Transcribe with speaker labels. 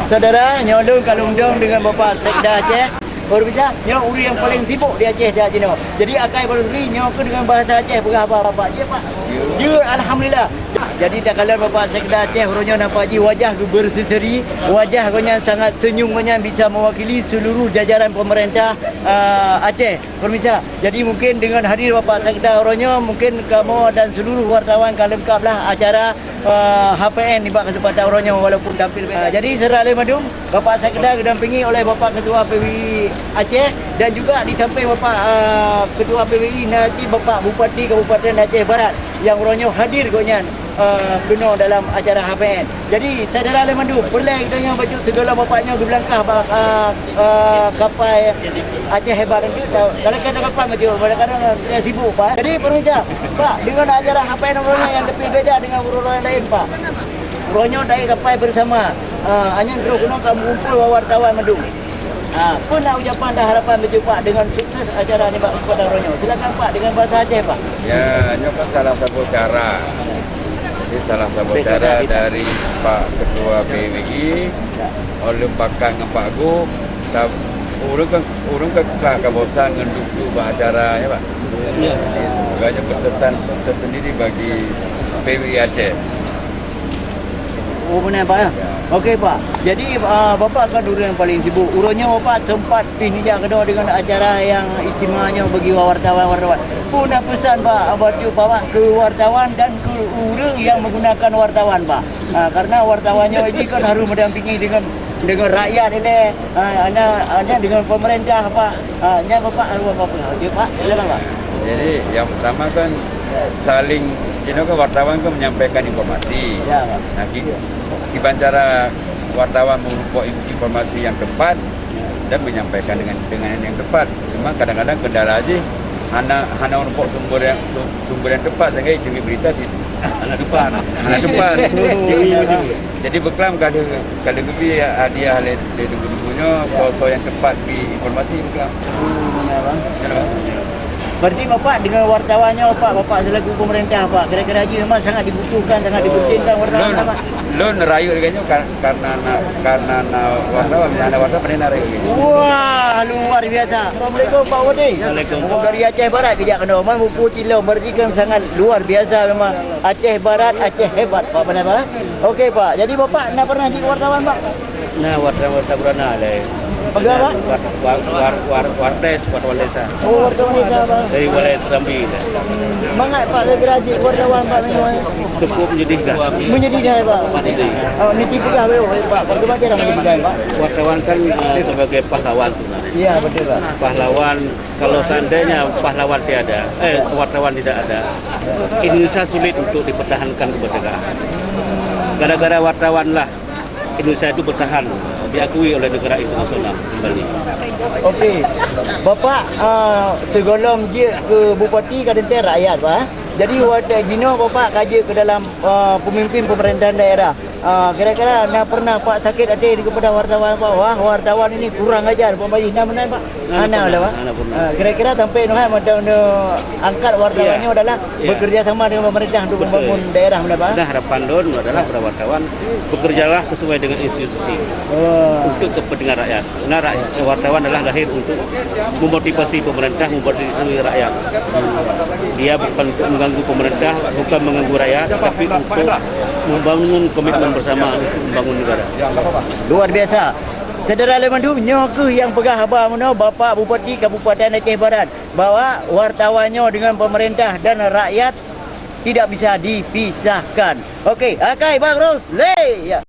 Speaker 1: Saudara, nyolong kalungdong dengan Bapak Sekda Aceh. Baru bisa, nyo uri yang paling sibuk di Aceh dah Cina. Jadi akai baru beli nyo ke dengan bahasa Aceh pegah Bapak Aceh Pak. Ya, alhamdulillah. Jadi tak kala Bapak Sekda Aceh uronyo nampak ji wajah berseri, wajah gonya sangat senyum gonya bisa mewakili seluruh jajaran pemerintah Aceh. Permisa. Jadi mungkin dengan hadir Bapak Sekda uronyo mungkin kamu dan seluruh wartawan kan lengkaplah acara HPN di kesempatan uronyo walaupun tampil. Jadi serah le madum Bapak Sekda didampingi oleh Bapak Ketua PWI Aceh dan juga di samping Bapak Ketua PWI nanti Bapak Bupati Kabupaten Aceh Barat yang uronyo hadir gonya kena dalam acara HPN. Jadi saudara Lemandu perleh kita yang baju segala bapaknya ke belakang kapal Aceh Hebat itu kadang-kadang kapal maju kadang-kadang dia sibuk Pak. Jadi permisa Pak dengan acara HPN uronyo yang lebih beda dengan uronyo yang lain Pak. Uronyo dari kapal bersama hanya kena kamu kumpul wartawan Madu. Pun nak ucapan dah harapan baju Pak dengan sukses acara ni Pak kepada uronyo. Silakan Pak dengan bahasa Aceh Pak.
Speaker 2: Ya, ini kan salah satu cara. Ini salah satu cara dari Pak Ketua PWI oleh Pakar dengan Pak Gu. Urung ke kawasan ngenduk acara ya Pak. Ya. Sebagai berkesan tersendiri bagi PWI Aceh.
Speaker 1: Oh benar Pak ya? Okey Pak. Jadi Bapak kan dulu yang paling sibuk. Uronyo Bapak sempat ini je kedua dengan acara yang istimewanya bagi wartawan-wartawan. Pun pesan Pak baju bawa ke wartawan dan ke orang yang menggunakan wartawan Pak. Karena wartawannya ini kan harus mendampingi dengan rakyat ini. Ana dengan pemerintah Pak. Nya Bapak apa? Dia Pak, silakan Pak.
Speaker 2: Jadi yang pertama kan saling wartawan kan menyampaikan informasi.
Speaker 1: Ya, Pak.
Speaker 2: Nah, gimana cara wartawan mengumpul informasi yang tepat dan menyampaikan dengan yang tepat. Cuma kadang-kadang kendala aja hanya mengumpul sumber yang tepat sehingga demi berita di anak depan. Jadi beklam kalau lebih hadiah le dulu-dulunya soal yang tepat di informasi beklam.
Speaker 1: Benar Bang. Berarti Bapak dengan wartawannya Bapak selaku pemerintah Pak, kira-kira haji memang sangat dibutuhkan, sangat diperlukan wartawan Pak.
Speaker 2: Lo nerayu dengan karena wartawan pernah nerayu.
Speaker 1: Wah, luar biasa. Assalamualaikum Pak Wadi. Waalaikumsalam. Dari Aceh Barat kejak kena omong buku Cilo berarti kan sangat luar biasa memang. Aceh Barat, Aceh hebat Pak benar Pak. Okey Pak. Jadi Bapak nak pernah jadi wartawan Pak?
Speaker 3: Nah, wartawan pernah le.
Speaker 1: Apa?
Speaker 3: Wartes, wartawan desa.
Speaker 1: Oh, wartawan desa Pak.
Speaker 3: Dari wilayah Serambi.
Speaker 1: Mangat Pak lagi rajin wartawan Pak memang.
Speaker 3: Cukup menyedihkan.
Speaker 1: Menyedihkan Pak. Oh, niti pegah Pak. Bagaimana cara menyedihkan Pak?
Speaker 3: Wartawan kan sebagai pahlawan sebenarnya.
Speaker 1: Iya, betul Pak.
Speaker 3: Pahlawan, kalau seandainya pahlawan tiada, wartawan tidak ada, Indonesia sulit untuk dipertahankan kemerdekaan. Gara-gara wartawan lah Indonesia itu bertahan, diakui oleh negara internasional kembali.
Speaker 1: Okey. Bapak segolong je ke Bupati Kadenten Rakyat Pak. Jadi waktu Gino Bapak kaji ke dalam pemimpin pemerintahan daerah. Kira-kira nak pernah Pak sakit hati kepada wartawan Pak. Wah, wartawan ini kurang ajar pembayi. Nak benar Pak? Ana ada Pak. Kira-kira sampai macam angkat wartawannya adalah bekerja sama dengan pemerintah untuk membangun daerah benar Pak.
Speaker 3: Nah, harapan don adalah para wartawan bekerjalah sesuai dengan institusi untuk kepentingan rakyat. Karena wartawan adalah lahir untuk memotivasi pemerintah, memotivasi rakyat. Dia bukan untuk mengganggu pemerintah, bukan mengganggu rakyat, tapi untuk membangun komitmen bersama untuk membangun negara.
Speaker 1: Luar biasa. Saudara Lemandu, nyoke yang pegah habar mana Bapak Bupati Kabupaten Aceh Barat bahwa wartawannya dengan pemerintah dan rakyat tidak bisa dipisahkan. Okey, akai bagus. Le. Ya.